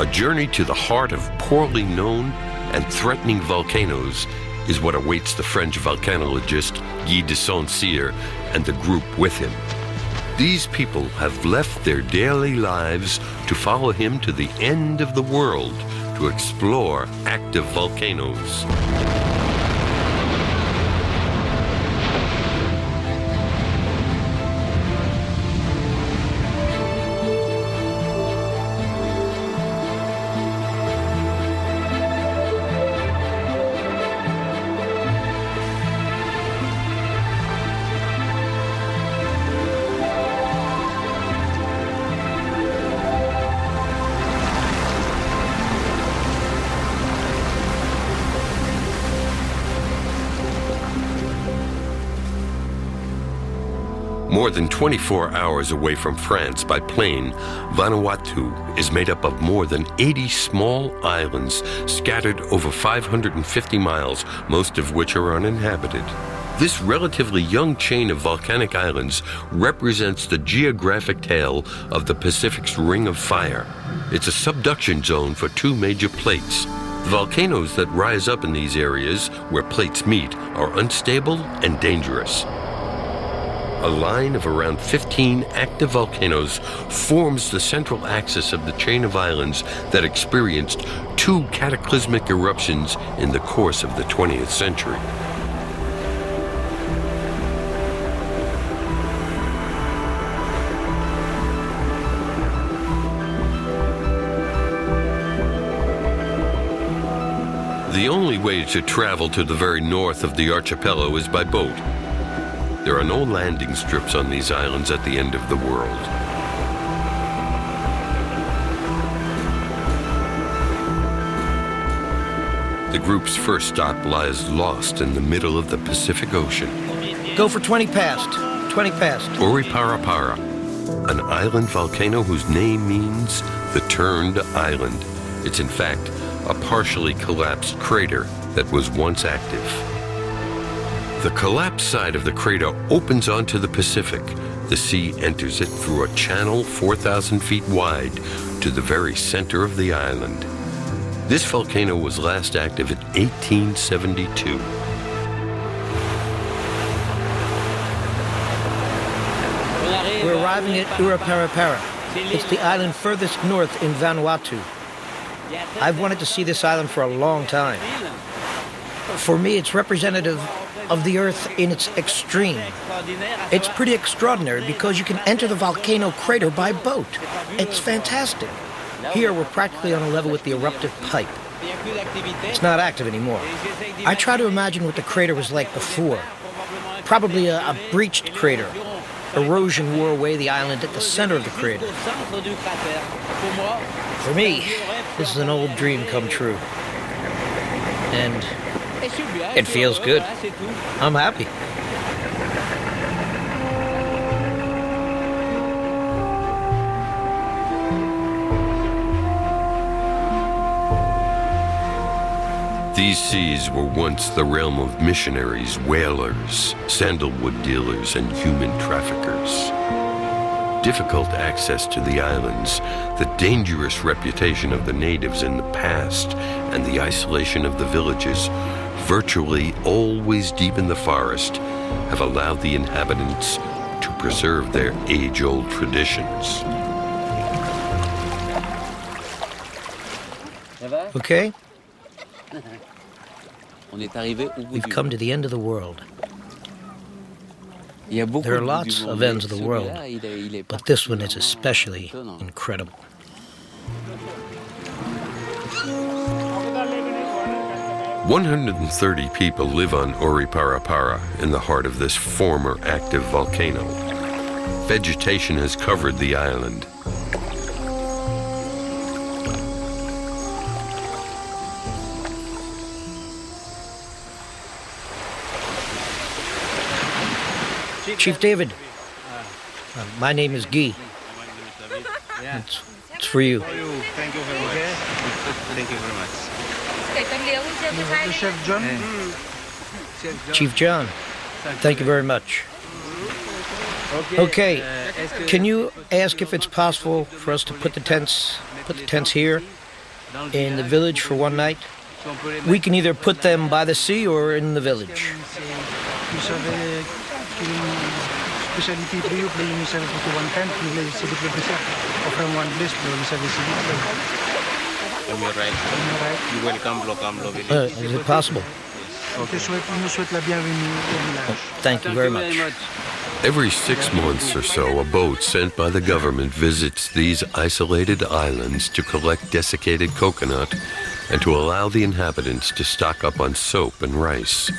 A journey to the heart of poorly known and threatening volcanoes is what awaits the French volcanologist Guy de Saint-Cyr and the group with him. These people have left their daily lives to follow him to the end of the world to explore active volcanoes. More than 24 hours away from France by plane, Vanuatu is made up of more than 80 small islands scattered over 550 miles, most of which are uninhabited. This relatively young chain of volcanic islands represents the geographic tail of the Pacific's Ring of Fire. It's a subduction zone for two major plates. The volcanoes that rise up in these areas where plates meet are unstable and dangerous. A line of around 15 active volcanoes forms the central axis of the chain of islands that experienced two cataclysmic eruptions in the course of the 20th century. The only way to travel to the very north of the archipelago is by boat. There are no landing strips on these islands at the end of the world. The group's first stop lies lost in the middle of the Pacific Ocean. Go for 20 past. 20 past. Oriparapara, an island volcano whose name means the turned island. It's in fact a partially collapsed crater that was once active. The collapsed side of the crater opens onto the Pacific. The sea enters it through a channel 4,000 feet wide to the very center of the island. This volcano was last active in 1872. We're arriving at Oriparapara. It's the island furthest north in Vanuatu. I've wanted to see this island for a long time. For me, it's representative of the Earth in its extreme. It's pretty extraordinary because you can enter the volcano crater by boat. It's fantastic. Here, we're practically on a level with the eruptive pipe. It's not active anymore. I try to imagine what the crater was like before. Probably a breached crater. Erosion wore away the island at the center of the crater. For me, this is an old dream come true. And it feels good. I'm happy. These seas were once the realm of missionaries, whalers, sandalwood dealers, and human traffickers. Difficult access to the islands, the dangerous reputation of the natives in the past, and the isolation of the villages, virtually always deep in the forest, have allowed the inhabitants to preserve their age-old traditions. Okay? We've come to the end of the world. There are lots of ends of the world, but this one is especially incredible. "130 people live on Oriparapara in the heart of this former active volcano. Vegetation has covered the island. Chief David, my name is Guy. It's for you. Thank you very much. Thank you very much. Chef John? Chief John, thank you very much. Okay, can you ask if it's possible for us to put the tents here? in the village for one night. We can either put them by the sea or in the village. On your right, you welcome Volcano village. Is it possible? Thank you very much. Every 6 months or so, a boat sent by the government visits these isolated islands to collect desiccated coconut and to allow the inhabitants to stock up on soap and rice.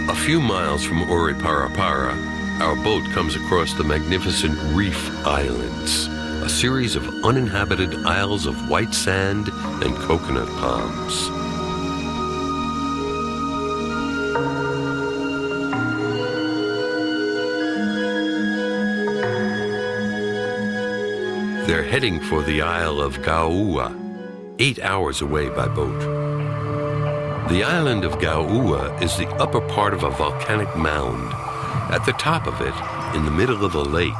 A few miles from Oriparapara, our boat comes across the magnificent Reef Islands, a series of uninhabited isles of white sand and coconut palms. They're heading for the Isle of Gaua, 8 hours away by boat. The island of Gaua is the upper part of a volcanic mound. At the top of it, in the middle of the lake,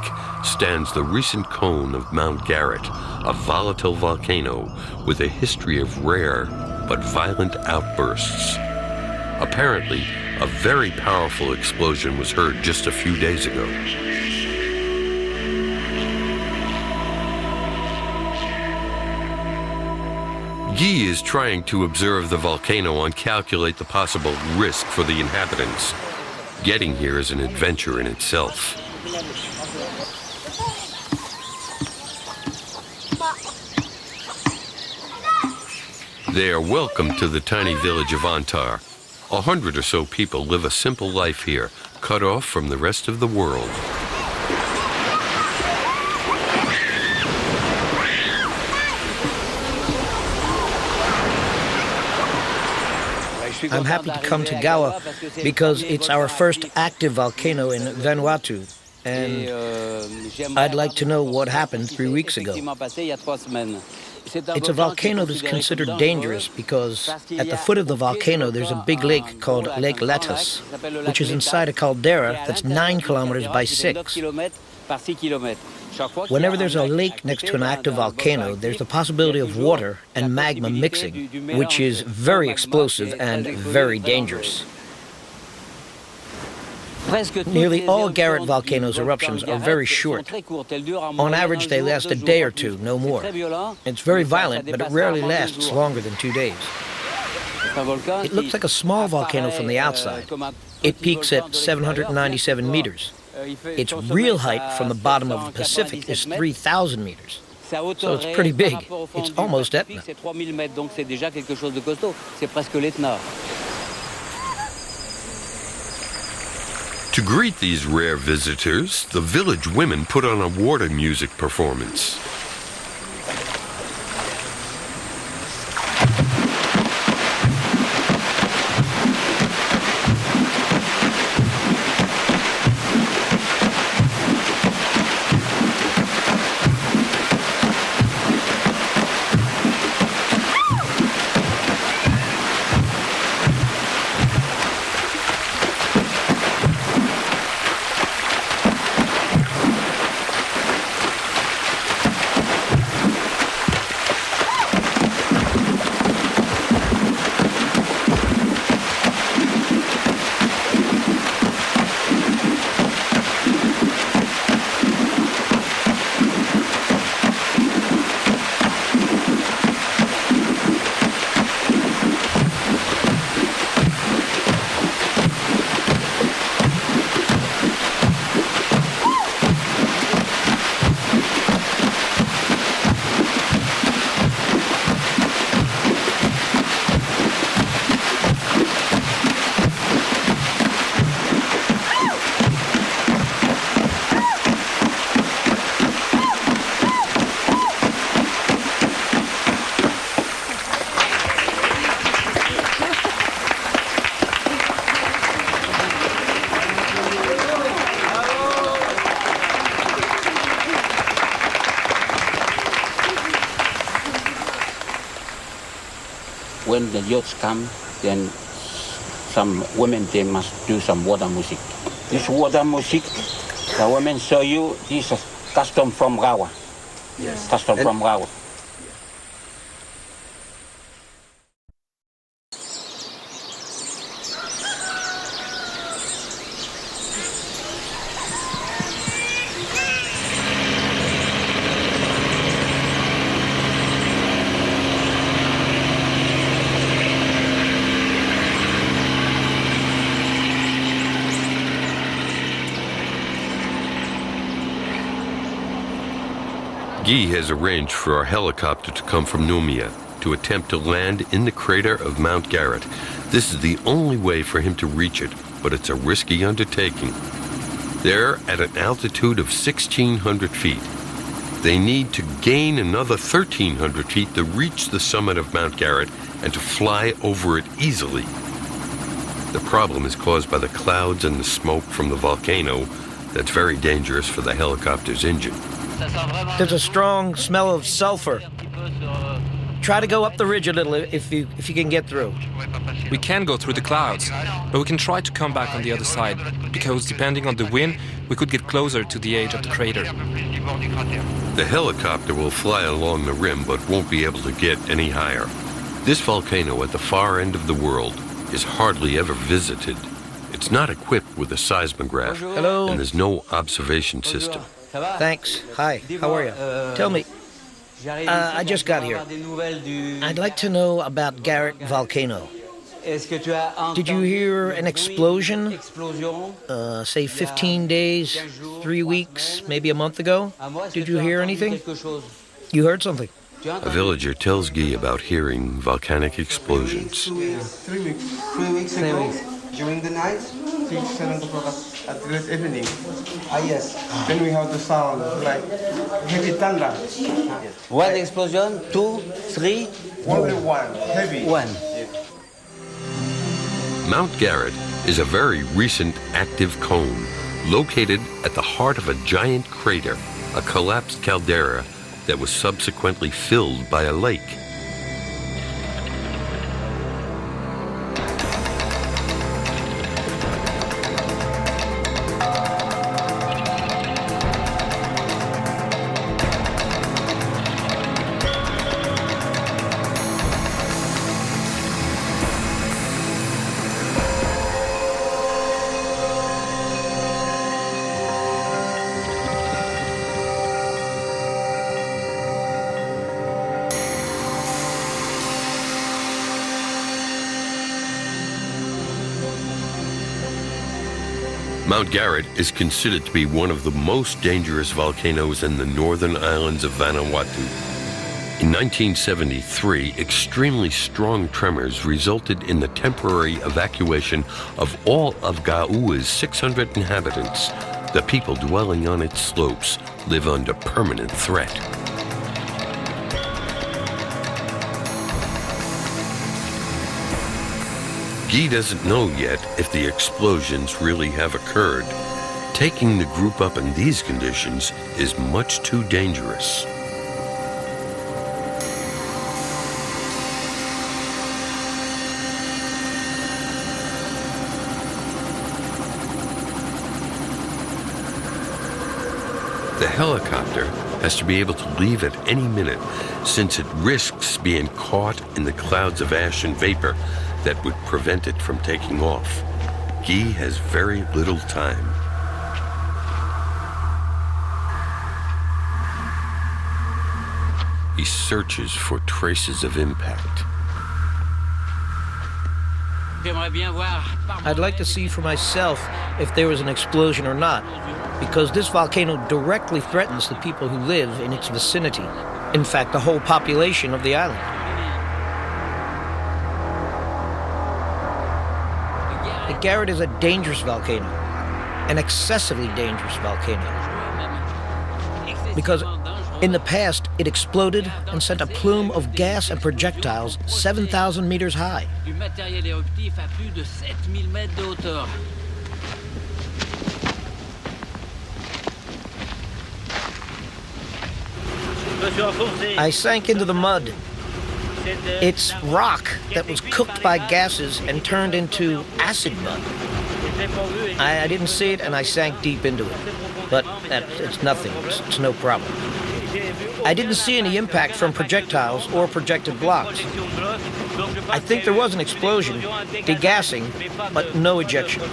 stands the recent cone of Mount Garrett, a volatile volcano with a history of rare but violent outbursts. Apparently, a very powerful explosion was heard just a few days ago. Guy is trying to observe the volcano and calculate the possible risk for the inhabitants. Getting here is an adventure in itself. They are welcome to the tiny village of Antar. 100 or so people live a simple life here, cut off from the rest of the world. I'm happy to come to Gaua because it's our first active volcano in Vanuatu, and I'd like to know what happened 3 weeks ago. It's a volcano that's considered dangerous because at the foot of the volcano there's a big lake called Lake Latas, which is inside a caldera that's 9 kilometers by 6. Whenever there's a lake next to an active volcano, there's the possibility of water and magma mixing, which is very explosive and very dangerous. Nearly all Garrett volcanoes' eruptions are very short. On average, they last a day or two, no more. It's very violent, but it rarely lasts longer than 2 days. It looks like a small volcano from the outside. It peaks at 797 meters. Its real height from the bottom of the Pacific is 3,000 meters. So it's pretty big. It's almost Etna. To greet these rare visitors, the village women put on a water music performance. when the yachts come, then some women, they must do some water music. This water music, the women show you, this is custom from Rawa. Yes. Custom from Rawa. Guy has arranged for our helicopter to come from Numia to attempt to land in the crater of Mount Garrett. This is the only way for him to reach it, but it's a risky undertaking. They're at an altitude of 1,600 feet. They need to gain another 1,300 feet to reach the summit of Mount Garrett and to fly over it easily. The problem is caused by the clouds and the smoke from the volcano that's very dangerous for the helicopter's engine. There's a strong smell of sulfur. Try to go up the ridge a little if you can get through. We can go through the clouds, but we can try to come back on the other side, because depending on the wind, we could get closer to the edge of the crater. The helicopter will fly along the rim but won't be able to get any higher. This volcano at the far end of the world is hardly ever visited. It's not equipped with a seismograph. Hello. And there's no observation system. Thanks. Hi. How are you? Tell me. I just got here. I'd like to know about Garrett Volcano. Did you hear an explosion? Say 15 days, 3 weeks, maybe a month ago? Did you hear anything? You heard something? A villager tells Guy about hearing volcanic explosions. 3 weeks. 3 weeks ago, during the night, 6, 7 o'clock at this evening. Yes. Then we have the sound like heavy thunder. One explosion, 2, 3? Only one, heavy. One. Mount Garrett is a very recent active cone located at the heart of a giant crater, a collapsed caldera that was subsequently filled by a lake. Mount Garrett is considered to be one of the most dangerous volcanoes in the northern islands of Vanuatu. In 1973, extremely strong tremors resulted in the temporary evacuation of all of Ga'ua's 600 inhabitants. The people dwelling on its slopes live under permanent threat. Guy doesn't know yet if the explosions really have occurred. Taking the group up in these conditions is much too dangerous. The helicopter has to be able to leave at any minute, since it risks being caught in the clouds of ash and vapor that would prevent it from taking off. Guy has very little time. He searches for traces of impact. I'd like to see for myself if there was an explosion or not, because this volcano directly threatens the people who live in its vicinity. In fact, the whole population of the island. The Garrett is a dangerous volcano, an excessively dangerous volcano, because in the past it exploded and sent a plume of gas and projectiles 7,000 meters high. I sank into the mud. It's rock that was cooked by gases and turned into acid mud. I didn't see it, and I sank deep into it. But it's nothing. It's no problem. I didn't see any impact from projectiles or projected blocks. I think there was an explosion, degassing, but no ejections.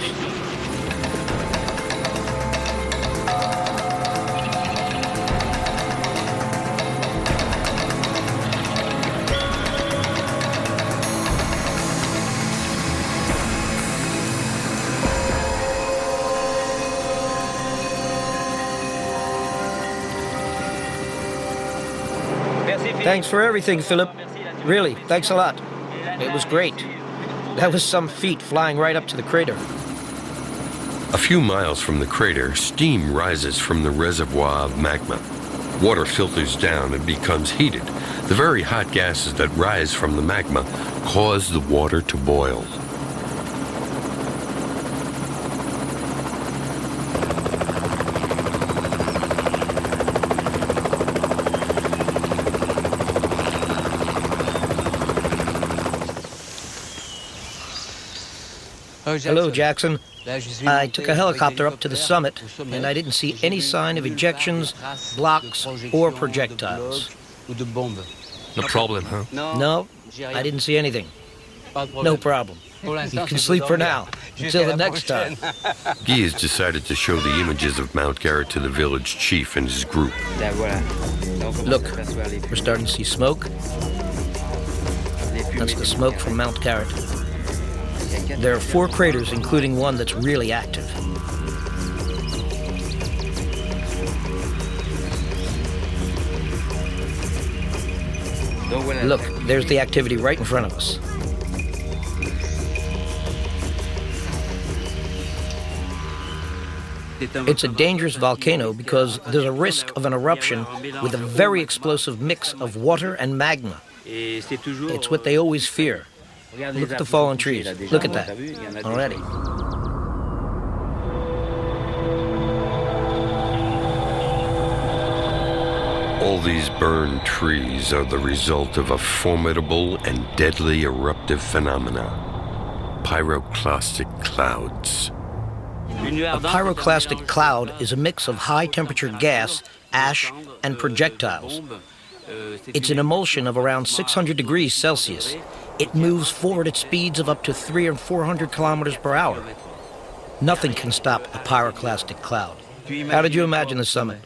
Thanks for everything, Philip. Really, thanks a lot. It was great. That was some feat, flying right up to the crater. A few miles from the crater, steam rises from the reservoir of magma. Water filters down and becomes heated. The very hot gases that rise from the magma cause the water to boil. Hello, Jackson. I took a helicopter up to the summit, and I didn't see any sign of ejections, blocks, or projectiles. No problem, huh? No, I didn't see anything. No problem. You can sleep for now, until the next time. Guy has decided to show the images of Mount Garrett to the village chief and his group. Look, we're starting to see smoke. That's the smoke from Mount Garrett. There are 4 craters, including one that's really active. Look, there's the activity right in front of us. It's a dangerous volcano because there's a risk of an eruption with a very explosive mix of water and magma. It's what they always fear. Look at the fallen trees. Look at that. Already. All these burned trees are the result of a formidable and deadly eruptive phenomena. Pyroclastic clouds. A pyroclastic cloud is a mix of high-temperature gas, ash, and projectiles. It's an emulsion of around 600 degrees Celsius. It moves forward at speeds of up to 300 or 400 kilometers per hour. Nothing can stop a pyroclastic cloud. How did you imagine the summit?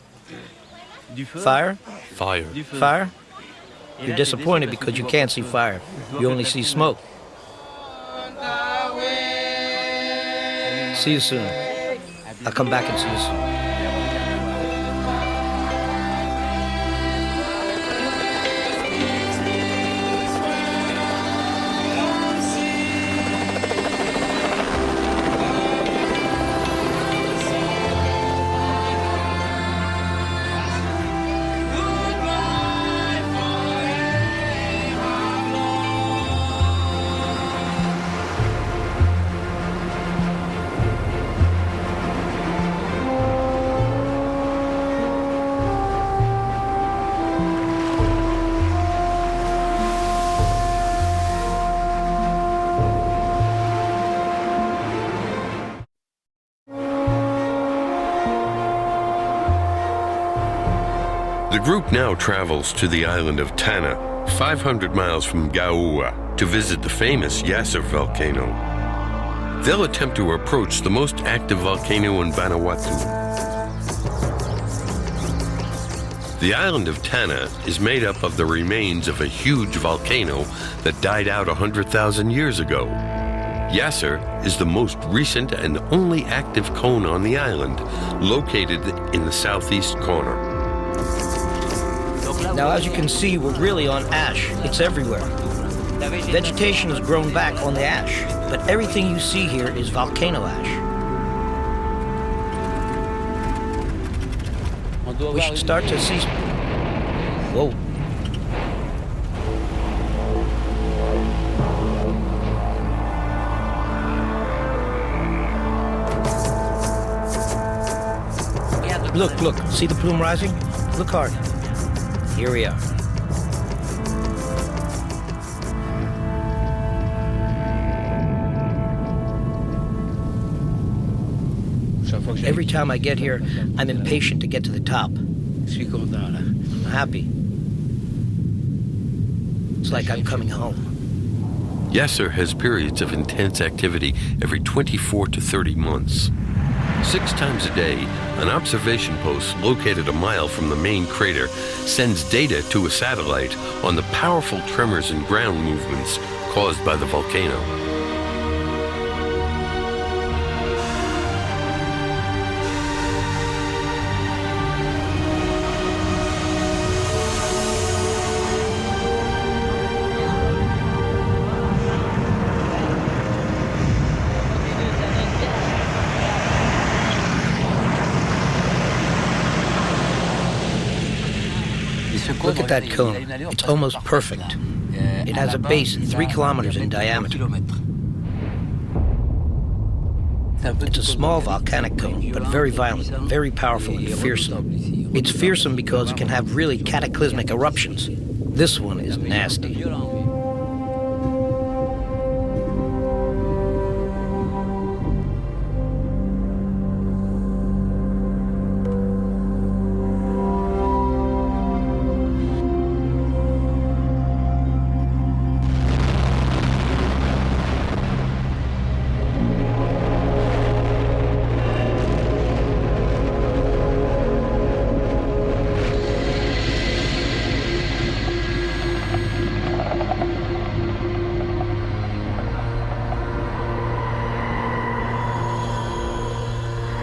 Fire? Fire. Fire? You're disappointed because you can't see fire. You only see smoke. See you soon. I'll come back and see you soon. The group now travels to the island of Tana, 500 miles from Gaua, to visit the famous Yasser volcano. They'll attempt to approach the most active volcano in Vanuatu. The island of Tana is made up of the remains of a huge volcano that died out 100,000 years ago. Yasser is the most recent and only active cone on the island, located in the southeast corner. Now, as you can see, we're really on ash. It's everywhere. Vegetation has grown back on the ash, but everything you see here is volcano ash. We should start to see... Whoa. Look, see the plume rising? Look hard. Here we are. Every time I get here, I'm impatient to get to the top. I'm happy. It's like I'm coming home. Yasser has periods of intense activity every 24 to 30 months. 6 times a day, an observation post located a mile from the main crater sends data to a satellite on the powerful tremors and ground movements caused by the volcano. Look at that cone. It's almost perfect. It has a base 3 kilometers in diameter. It's a small volcanic cone, but very violent, very powerful and fearsome. It's fearsome because it can have really cataclysmic eruptions. This one is nasty.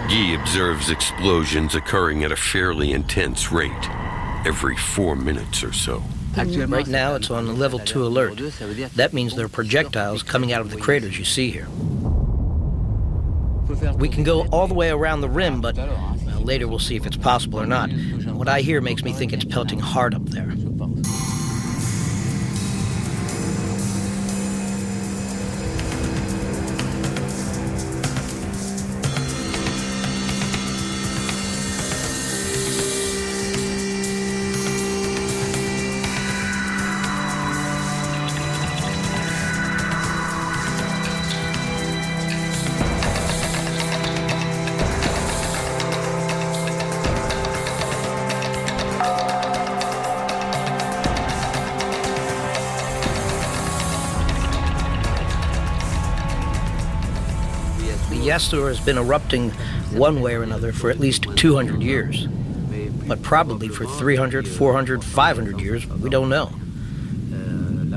Guy observes explosions occurring at a fairly intense rate, every 4 minutes or so. Right now, it's on level 2 alert. That means there are projectiles coming out of the craters you see here. We can go all the way around the rim, but later we'll see if it's possible or not. What I hear makes me think it's pelting hard up there. Yasur has been erupting one way or another for at least 200 years. But probably for 300, 400, 500 years, we don't know.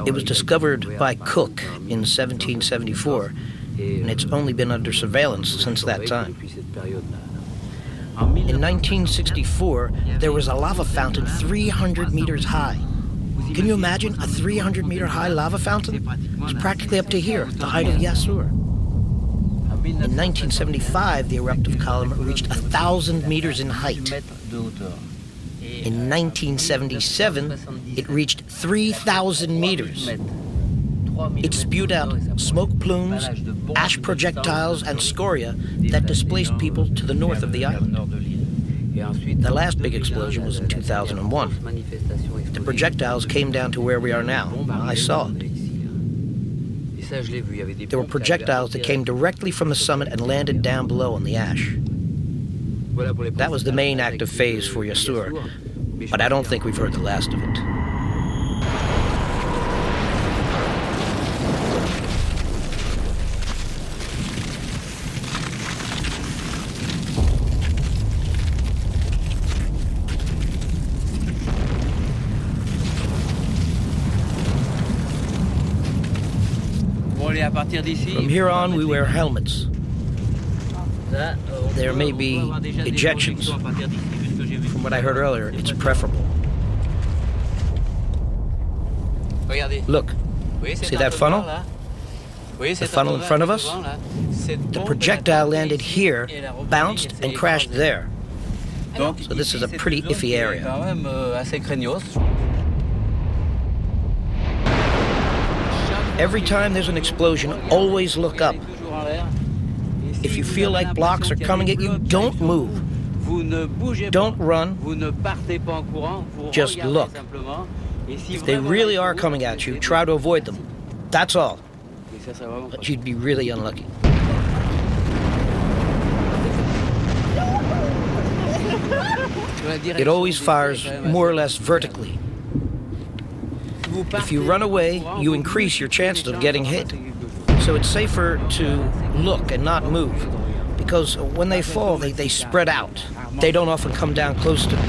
It was discovered by Cook in 1774, and it's only been under surveillance since that time. In 1964, there was a lava fountain 300 meters high. Can you imagine a 300-meter-high lava fountain? It's practically up to here, the height of Yasur. In 1975, the eruptive column reached 1,000 meters in height. In 1977, it reached 3,000 meters. It spewed out smoke plumes, ash projectiles, and scoria that displaced people to the north of the island. The last big explosion was in 2001. The projectiles came down to where we are now. I saw it. There were projectiles that came directly from the summit and landed down below on the ash. That was the main active phase for Yasur, but I don't think we've heard the last of it. From here on, we wear helmets. There may be ejections. From what I heard earlier, it's preferable. Look, see that funnel? The funnel in front of us? The projectile landed here, bounced, and crashed there. So this is a pretty iffy area. Every time there's an explosion, always look up. If you feel like blocks are coming at you, don't move. Don't run. Just look. If they really are coming at you, try to avoid them. That's all. But you'd be really unlucky. It always fires more or less vertically. If you run away, you increase your chances of getting hit. So it's safer to look and not move, because when they fall, they spread out. They don't often come down close to them.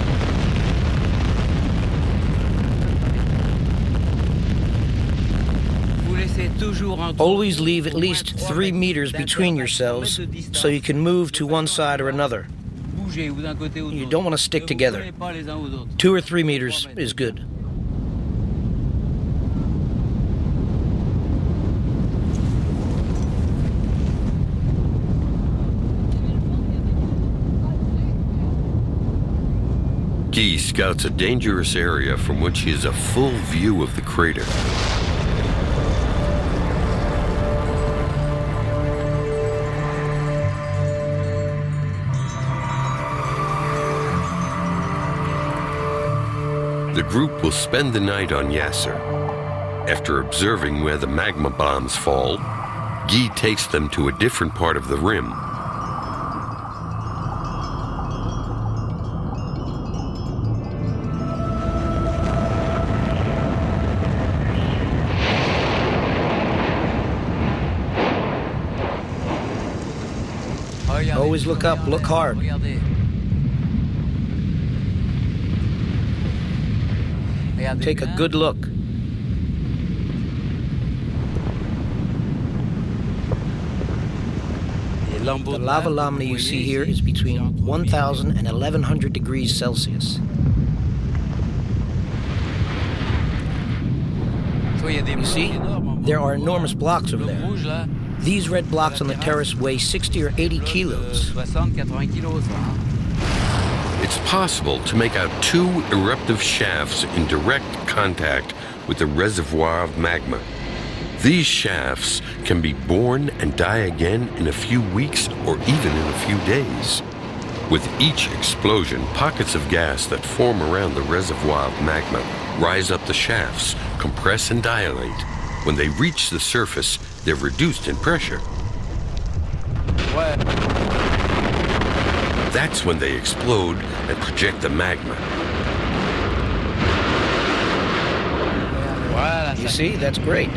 Always leave at least 3 meters between yourselves so you can move to one side or another. You don't want to stick together. 2 or 3 meters is good. Guy scouts a dangerous area from which he has a full view of the crater. The group will spend the night on Yasser. After observing where the magma bombs fall, Guy takes them to a different part of the rim. Always look up, look hard. Take a good look. The lava lamina you see here is between 1,000 and 1,100 degrees Celsius. You see, there are enormous blocks over there. These red blocks on the terrace weigh 60 or 80 kilos. It's possible to make out 2 eruptive shafts in direct contact with the reservoir of magma. These shafts can be born and die again in a few weeks or even in a few days. With each explosion, pockets of gas that form around the reservoir of magma rise up the shafts, compress and dilate. When they reach the surface, they're reduced in pressure. That's when they explode and project the magma. You see, that's great.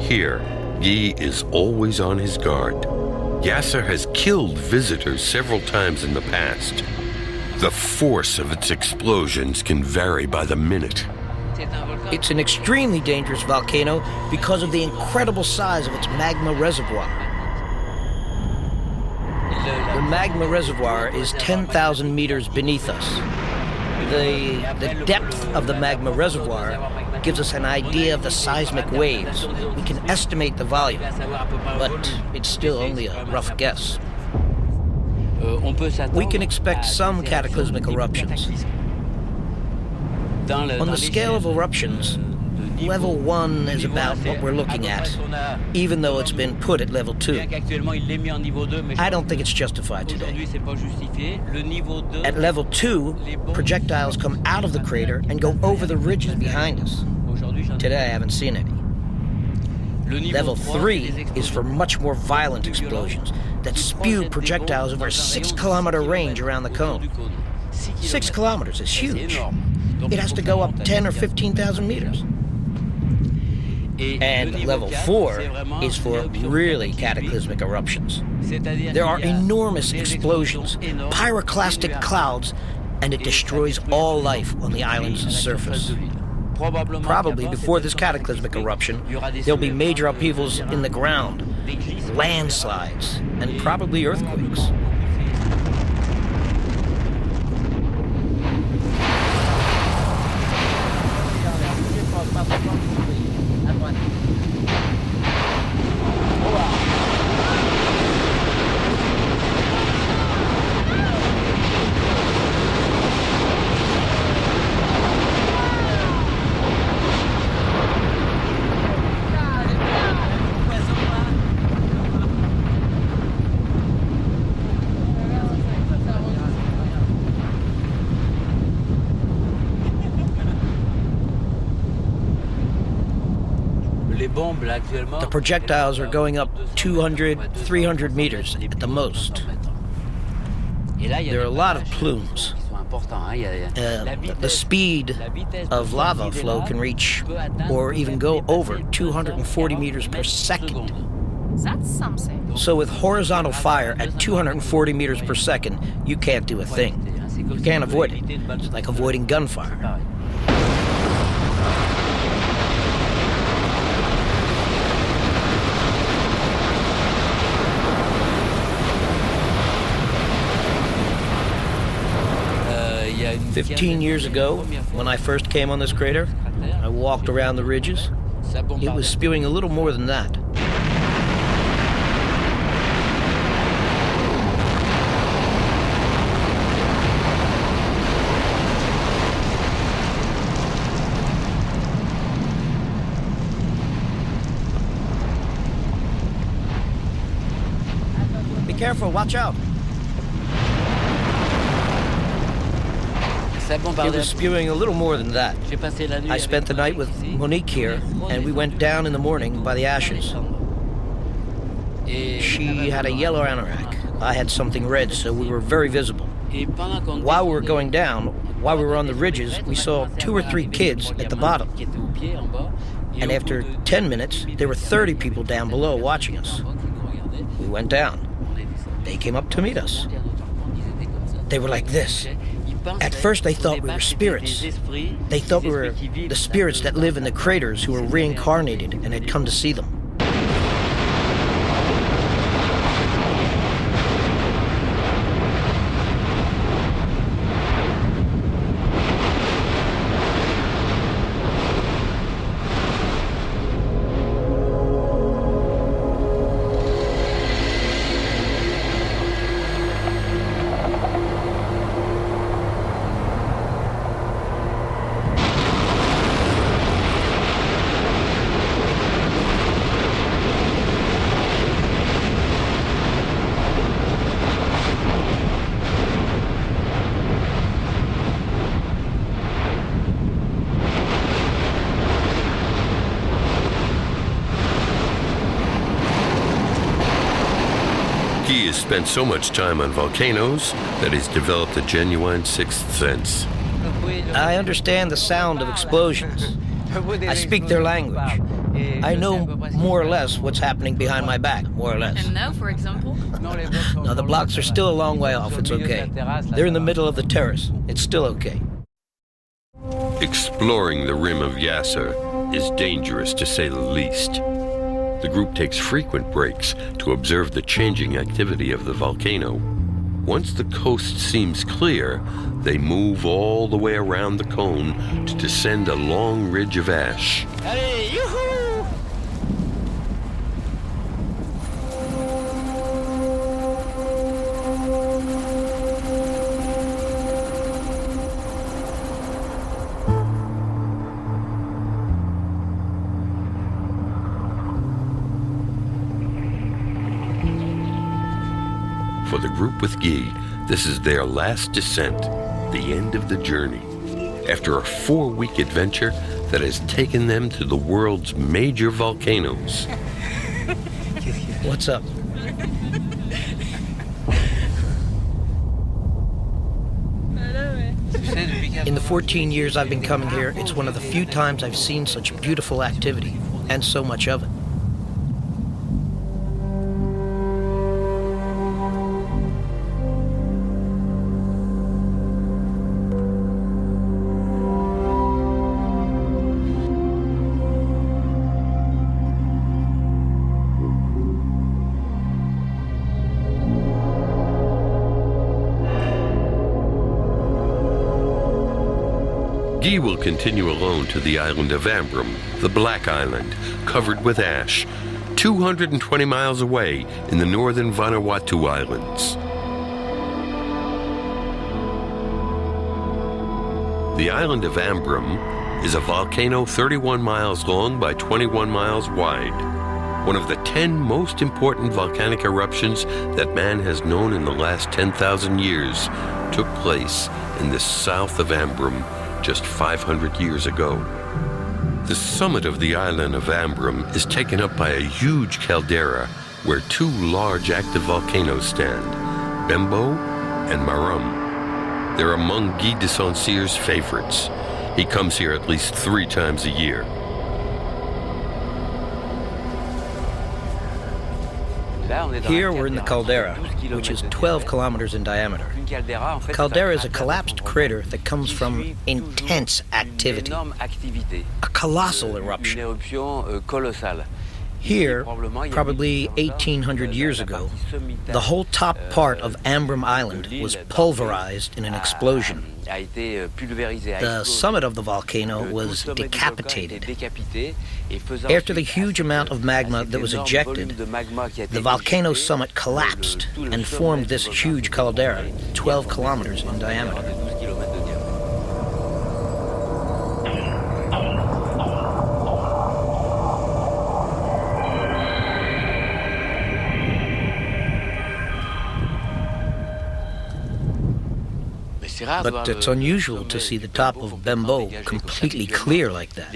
Here, Guy is always on his guard. Yasser has killed visitors several times in the past. The force of its explosions can vary by the minute. It's an extremely dangerous volcano because of the incredible size of its magma reservoir. The magma reservoir is 10,000 meters beneath us. The depth of the magma reservoir gives us an idea of the seismic waves. We can estimate the volume, but it's still only a rough guess. We can expect some cataclysmic eruptions. On the scale of eruptions, level 1 is about what we're looking at, even though it's been put at level 2. I don't think it's justified today. At level 2, projectiles come out of the crater and go over the ridges behind us. Today I haven't seen any. Level 3 is for much more violent explosions that spew projectiles over a 6-kilometer range around the cone. 6 kilometers is huge. It has to go up 10 or 15,000 meters. And level 4 is for really cataclysmic eruptions. There are enormous explosions, pyroclastic clouds, and it destroys all life on the island's surface. Probably before this cataclysmic eruption, there'll be major upheavals in the ground, landslides, and probably earthquakes. The projectiles are going up 200, 300 meters at the most. There are a lot of plumes. The speed of lava flow can reach or even go over 240 meters per second. That's something. So with horizontal fire at 240 meters per second, you can't do a thing. You can't avoid it. It's like avoiding gunfire. "15 years ago, when I first came on this crater, I walked around the ridges. It was spewing a little more than that. Be careful, watch out. It was spewing a little more than that. I spent the night with Monique here, and we went down in the morning by the ashes. She had a yellow anorak. I had something red, so we were very visible. While we were going down, while we were on the ridges, we saw 2 or 3 kids at the bottom. And after 10 minutes, there were 30 people down below watching us. We went down. They came up to meet us. They were like this. At first, they thought we were spirits. They thought we were the spirits that live in the craters who were reincarnated and had come to see them. He has spent so much time on volcanoes that he's developed a genuine sixth sense. I understand the sound of explosions. I speak their language. I know more or less what's happening behind my back, more or less. And now, for example? Now, the blocks are still a long way off. It's okay. They're in the middle of the terrace. It's still okay. Exploring the rim of Yasser is dangerous, to say the least. The group takes frequent breaks to observe the changing activity of the volcano. Once the coast seems clear, they move all the way around the cone to descend a long ridge of ash. Hey, yoo-hoo! For the group with Guy, this is their last descent, the end of the journey. After a 4-week adventure that has taken them to the world's major volcanoes. What's up? In the 14 years I've been coming here, it's one of the few times I've seen such beautiful activity, and so much of it. Guy will continue alone to the island of Ambrym, the Black Island, covered with ash, 220 miles away in the northern Vanuatu Islands. The island of Ambrym is a volcano 31 miles long by 21 miles wide, one of the 10 most important volcanic eruptions that man has known in the last 10,000 years took place in the south of Ambrym just 500 years ago. The summit of the island of Ambrym is taken up by a huge caldera where two large active volcanoes stand, Bembo and Marum. They're among Guy de Saint-Cyr's favorites. He comes here at least 3 times a year. Here we're in the caldera, which is 12 kilometers in diameter. The caldera is a collapsed crater that comes from intense activity, a colossal eruption. Here, probably 1,800 years ago, the whole top part of Ambrym Island was pulverized in an explosion. The summit of the volcano was decapitated. After the huge amount of magma that was ejected, the volcano summit collapsed and formed this huge caldera, 12 kilometers in diameter. But it's unusual to see the top of Bembo completely clear like that.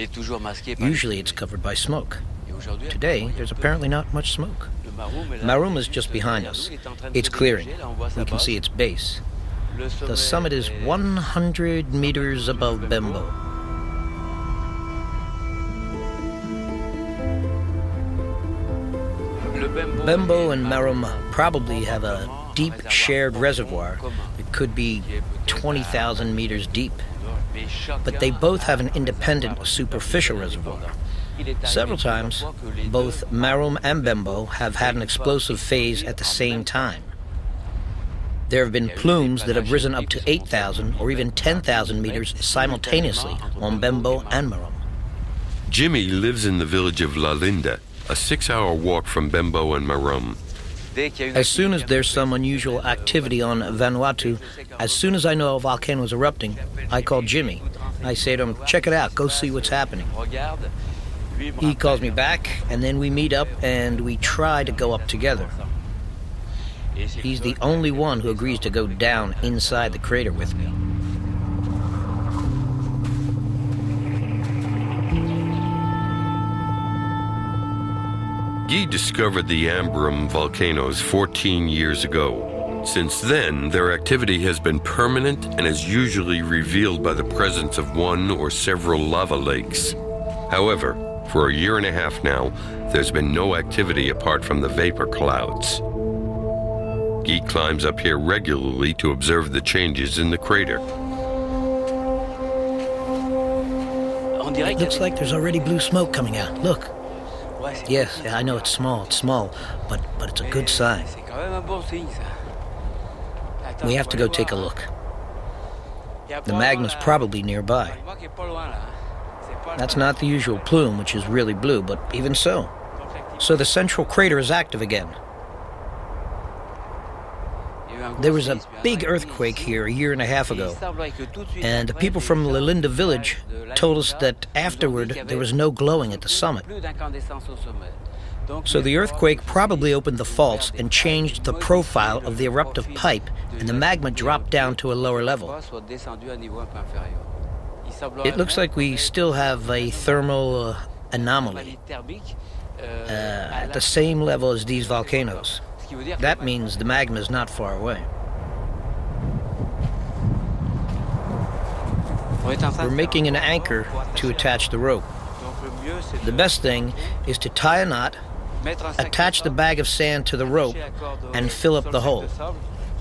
Usually it's covered by smoke. Today, there's apparently not much smoke. Marum is just behind us. It's clearing. We can see its base. The summit is 100 meters above Bembo. Bembo and Marum probably have a deep shared reservoir that could be 20,000 meters deep. But they both have an independent superficial reservoir. Several times, both Marum and Bembo have had an explosive phase at the same time. There have been plumes that have risen up to 8,000 or even 10,000 meters simultaneously on Bembo and Marum. Jimmy lives in the village of La Linda, a 6-hour walk from Bembo and Marum. As soon as there's some unusual activity on Vanuatu, as soon as I know a volcano is erupting, I call Jimmy. I say to him, check it out, go see what's happening. He calls me back, and then we meet up and we try to go up together. He's the only one who agrees to go down inside the crater with me. Guy discovered the Ambrym volcanoes 14 years ago. Since then, their activity has been permanent and is usually revealed by the presence of one or several lava lakes. However, for a year and a half now, there's been no activity apart from the vapor clouds. Guy climbs up here regularly to observe the changes in the crater. It looks like there's already blue smoke coming out. Look. Yes, I know it's small, but it's a good sign. We have to go take a look. The magma's probably nearby. That's not the usual plume, which is really blue, but even so. So the central crater is active again. There was a big earthquake here a year and a half ago, and the people from La Linda village told us that afterward there was no glowing at the summit. So the earthquake probably opened the faults and changed the profile of the eruptive pipe, and the magma dropped down to a lower level. It looks like we still have a thermal anomaly at the same level as these volcanoes. That means the magma is not far away. We're making an anchor to attach the rope. The best thing is to tie a knot, attach the bag of sand to the rope, and fill up the hole.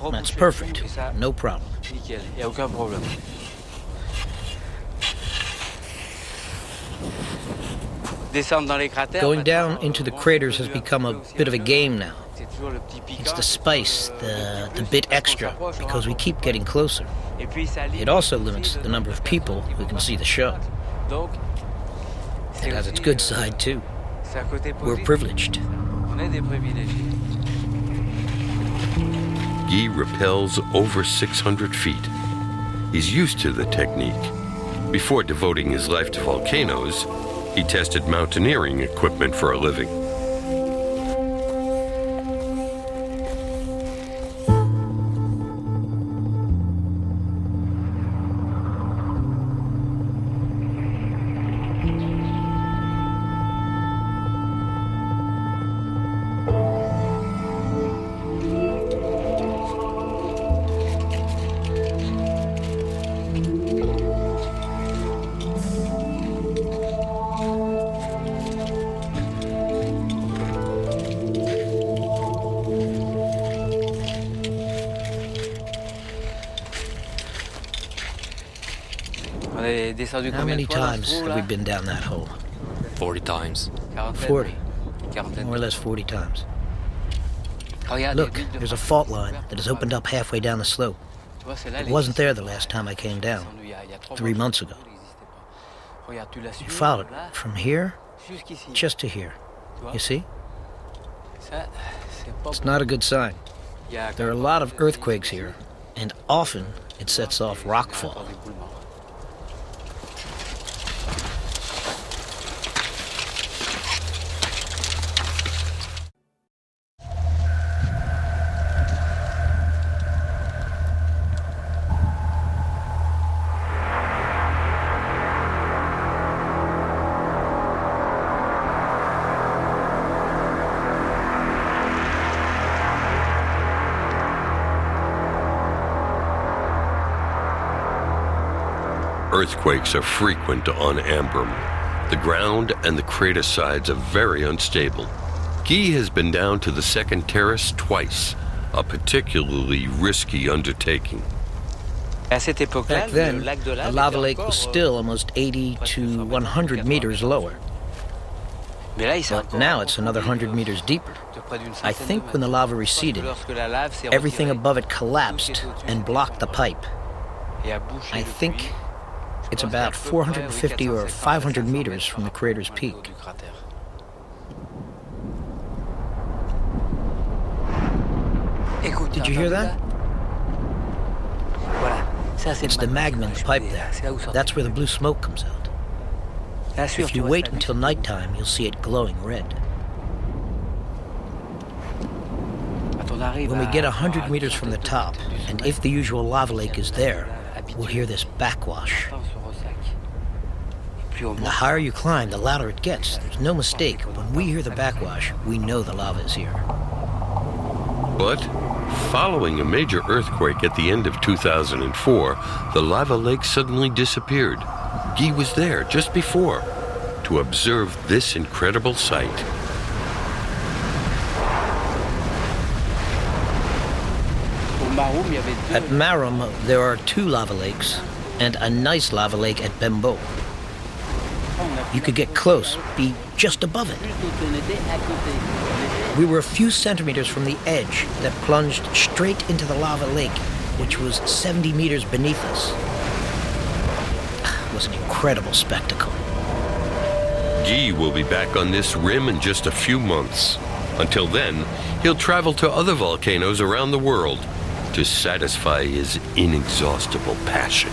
That's perfect. No problem. Going down into the craters has become a bit of a game now. It's the spice, the bit extra, because we keep getting closer. It also limits the number of people who can see the show. It has its good side, too. We're privileged. Guy rappels over 600 feet. He's used to the technique. Before devoting his life to volcanoes, he tested mountaineering equipment for a living. How many times have we been down that hole? 40 times. 40. More or less 40 times. Look, there's a fault line that has opened up halfway down the slope. It wasn't there the last time I came down, 3 months ago. You followed it from here just to here. You see? It's not a good sign. There are a lot of earthquakes here, and often it sets off rockfall. Earthquakes are frequent on Ambrum. The ground and the crater sides are very unstable. Guy has been down to the second terrace twice, a particularly risky undertaking. Back then, the lava lake was still almost 80 to 100 meters lower. But now it's another 100 meters deeper. I think when the lava receded, everything above it collapsed and blocked the pipe. I think it's about 450 or 500 meters from the crater's peak. Did you hear that? It's the magma in the pipe there. That's where the blue smoke comes out. If you wait until nighttime, you'll see it glowing red. When we get 100 meters from the top, and if the usual lava lake is there, we'll hear this backwash. And the higher you climb, the louder it gets. There's no mistake. When we hear the backwash, we know the lava is here. But following a major earthquake at the end of 2004, the lava lake suddenly disappeared. Guy was there just before to observe this incredible sight. At Marum, there are 2 lava lakes and a nice lava lake at Bembo. You could get close, be just above it. We were a few centimeters from the edge that plunged straight into the lava lake, which was 70 meters beneath us. It was an incredible spectacle. Guy will be back on this rim in just a few months. Until then, he'll travel to other volcanoes around the world to satisfy his inexhaustible passion.